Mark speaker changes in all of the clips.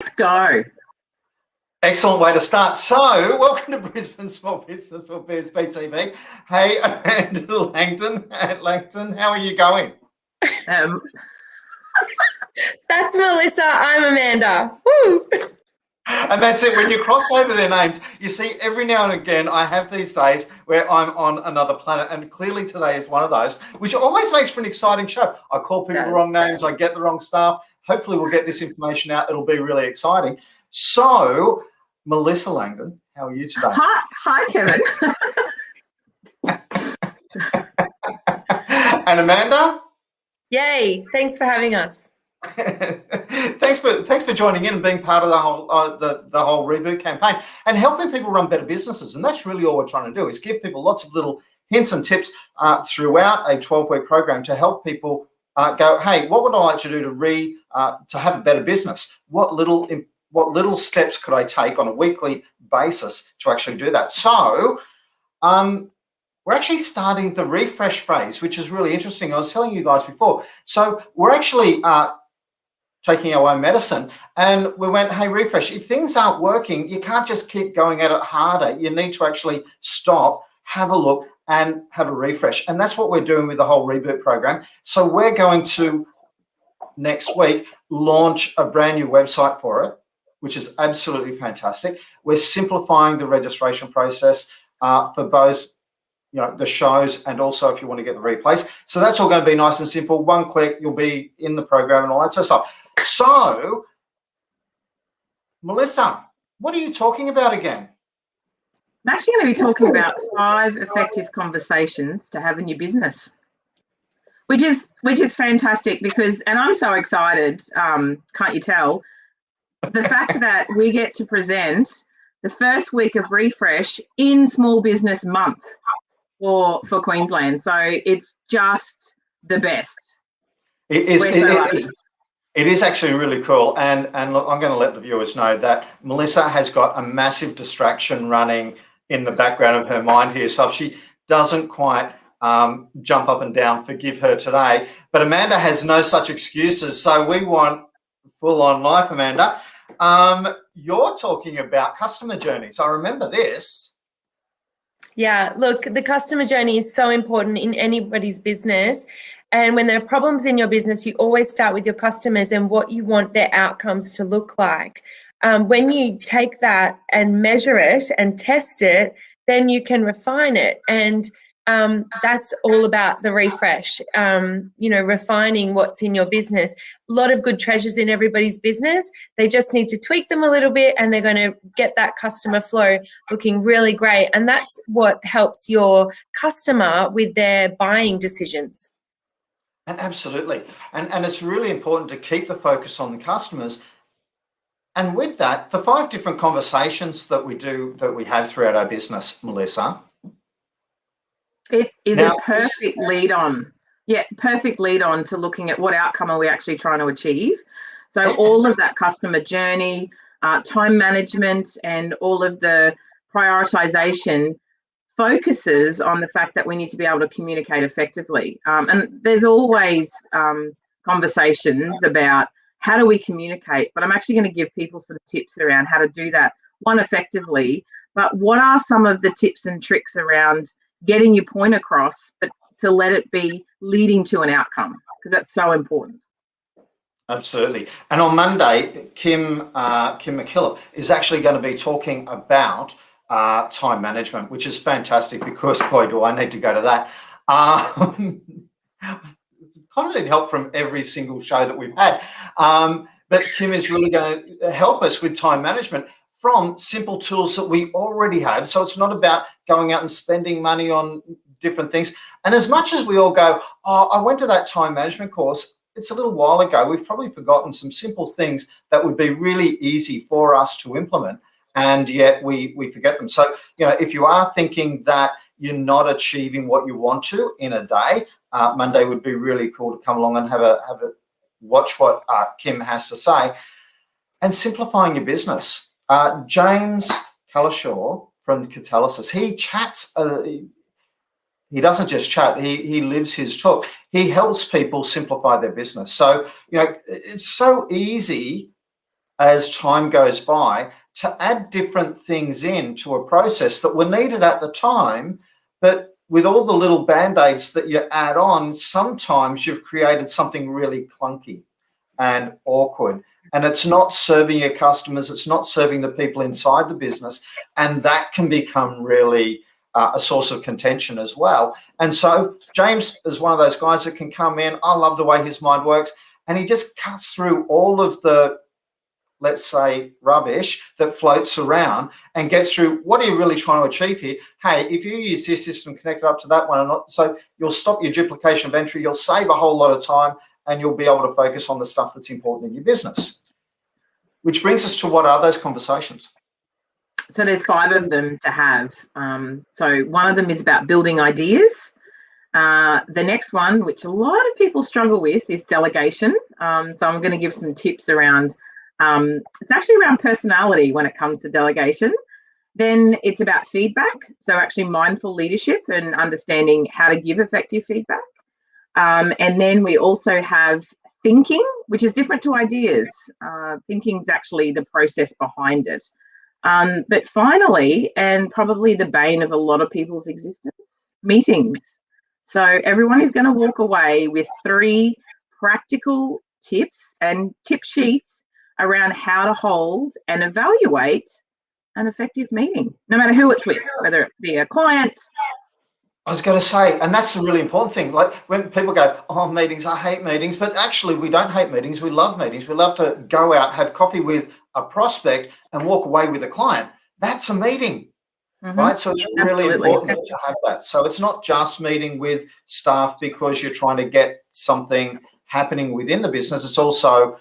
Speaker 1: Let's go.
Speaker 2: Excellent way to start. So, welcome to Brisbane Small Business or BSB TV. Hey, Amanda Langton, how are you going?
Speaker 3: That's Melissa. I'm Amanda. Woo!
Speaker 2: And that's it. When you cross over their names, you see every now and again, I have these days where I'm on another planet, and clearly today is one of those, which always makes for an exciting show. I call people the wrong names, I get the wrong stuff. Hopefully we'll get this information out. It'll be really exciting. So, Melissa Langton, how are you today?
Speaker 1: Hi, Kevin.
Speaker 2: And Amanda?
Speaker 3: Yay! Thanks for having us.
Speaker 2: thanks for joining in and being part of the whole reboot campaign and helping people run better businesses. And that's really all we're trying to do, is give people lots of little hints and tips throughout a 12-week program to help people go, hey, what would I like to do to have a better business? What little steps could I take on a weekly basis to actually do that? So we're actually starting the refresh phase, which is really interesting. I was telling you guys before. So we're actually taking our own medicine, and we went, hey, refresh. If things aren't working, you can't just keep going at it harder. You need to actually stop, have a look, and have a refresh. And that's what we're doing with the whole reboot program. So we're going to, next week, launch a brand new website for it, which is absolutely fantastic. We're simplifying the registration process for both the shows and also if you want to get the replays. So that's all going to be nice and simple. One click, you'll be in the program and all that sort of stuff. So, Melissa, what are you talking about again?
Speaker 1: I'm actually going to be talking about 5 effective conversations to have in your business, which is fantastic because, and I'm so excited, can't you tell, the fact that we get to present the first week of refresh in Small Business Month for Queensland. So it's just the best.
Speaker 2: It is actually really cool. And look, I'm going to let the viewers know that Melissa has got a massive distraction running in the background of her mind here. So if she doesn't quite jump up and down, forgive her today. But Amanda has no such excuses. So we want full-on life, Amanda. You're talking about customer journeys. I remember this.
Speaker 3: Yeah, look, the customer journey is so important in anybody's business. And when there are problems in your business, you always start with your customers and what you want their outcomes to look like. When you take that and measure it and test it, then you can refine it. And that's all about the refresh, refining what's in your business. A lot of good treasures in everybody's business. They just need to tweak them a little bit and they're going to get that customer flow looking really great. And that's what helps your customer with their buying decisions.
Speaker 2: And absolutely. And it's really important to keep the focus on the customers. And with that, the 5 different conversations that we have throughout our business, Melissa.
Speaker 1: It is a perfect lead on. Yeah, perfect lead on to looking at what outcome are we actually trying to achieve. So all of that customer journey, time management, and all of the prioritization focuses on the fact that we need to be able to communicate effectively. And there's always conversations about how do we communicate, but I'm actually going to give people some tips around how to do that, one, effectively, but what are some of the tips and tricks around getting your point across, but to let it be leading to an outcome, because that's so important.
Speaker 2: Absolutely. And on Monday, Kim McKillop is actually going to be talking about time management, which is fantastic because, boy, do I need to go to that. It's kind of need help from every single show that we've had. But Kim is really going to help us with time management from simple tools that we already have. So it's not about going out and spending money on different things. And as much as we all go, oh, I went to that time management course, it's a little while ago, we've probably forgotten some simple things that would be really easy for us to implement, and yet we forget them. So, if you are thinking that you're not achieving what you want to in a day, Monday would be really cool to come along and have a watch what Kim has to say. And simplifying your business. James Calishaw from Catalysis, he chats, he doesn't just chat, he lives his talk. He helps people simplify their business. So, it's so easy as time goes by to add different things into a process that were needed at the time, but with all the little band-aids that you add on, sometimes you've created something really clunky and awkward. And it's not serving your customers, it's not serving the people inside the business, and that can become really a source of contention as well. And so James is one of those guys that can come in. I love the way his mind works, and he just cuts through all of the, let's say, rubbish that floats around and gets through what are you really trying to achieve here. Hey, if you use this system connected up to that one, and not, so you'll stop your duplication of entry, you'll save a whole lot of time, and you'll be able to focus on the stuff that's important in your business. Which brings us to, what are those conversations?
Speaker 1: So there's 5 of them to have. So one of them is about building ideas. The next one, which a lot of people struggle with, is delegation. So I'm going to give some tips around, it's actually around personality when it comes to delegation. Then it's about feedback. So actually mindful leadership and understanding how to give effective feedback. And then we also have thinking, which is different to ideas. Thinking is actually the process behind it. But finally, and probably the bane of a lot of people's existence, meetings. So everyone is going to walk away with 3 practical tips and tip sheets around how to hold and evaluate an effective meeting, no matter who it's with, whether it be a client.
Speaker 2: I was going to say, and that's a really important thing. Like when people go, oh, meetings, I hate meetings, but actually we don't hate meetings. We love meetings. We love to go out, have coffee with a prospect and walk away with a client. That's a meeting, right? So it's really important to have that. So it's not just meeting with staff because you're trying to get something happening within the business. It's also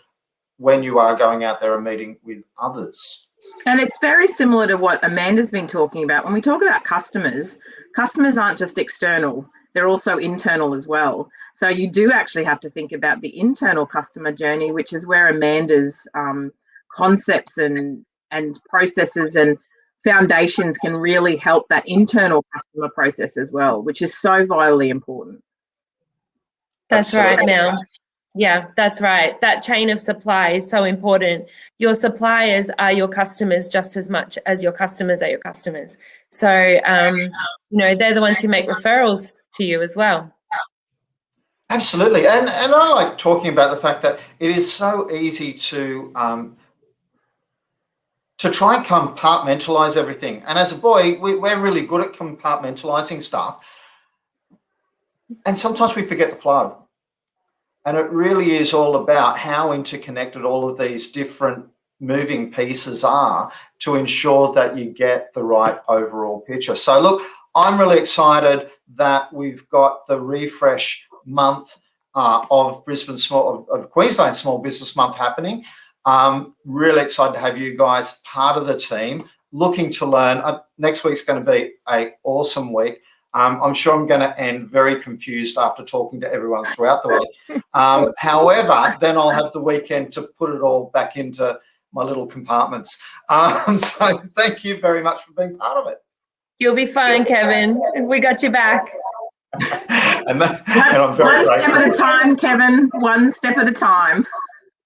Speaker 2: when you are going out there and meeting with others.
Speaker 1: And it's very similar to what Amanda's been talking about. When we talk about customers, customers aren't just external, they're also internal as well. So you do actually have to think about the internal customer journey, which is where Amanda's concepts and processes and foundations can really help that internal customer process as well, which is so vitally important.
Speaker 3: That's right, Mel. Yeah, that's right. That chain of supply is so important. Your suppliers are your customers just as much as your customers are your customers. So, they're the ones who make referrals to you as well.
Speaker 2: Absolutely. And I like talking about the fact that it is so easy to try and compartmentalize everything. And as a boy, we're really good at compartmentalizing stuff. And sometimes we forget the flow. And it really is all about how interconnected all of these different moving pieces are to ensure that you get the right overall picture. So look, I'm really excited that we've got the refresh month of Queensland Small Business Month happening. Really excited to have you guys part of the team, looking to learn. Next week's going to be an awesome week. I'm sure I'm going to end very confused after talking to everyone throughout the week. However, then I'll have the weekend to put it all back into my little compartments. So thank you very much for being part of it.
Speaker 3: You'll be fine, Kevin. We got you back.
Speaker 2: and I'm very
Speaker 1: One step at a time, Kevin. One step at a time.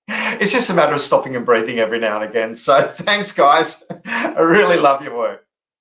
Speaker 2: It's just a matter of stopping and breathing every now and again. So thanks, guys. I really love your work.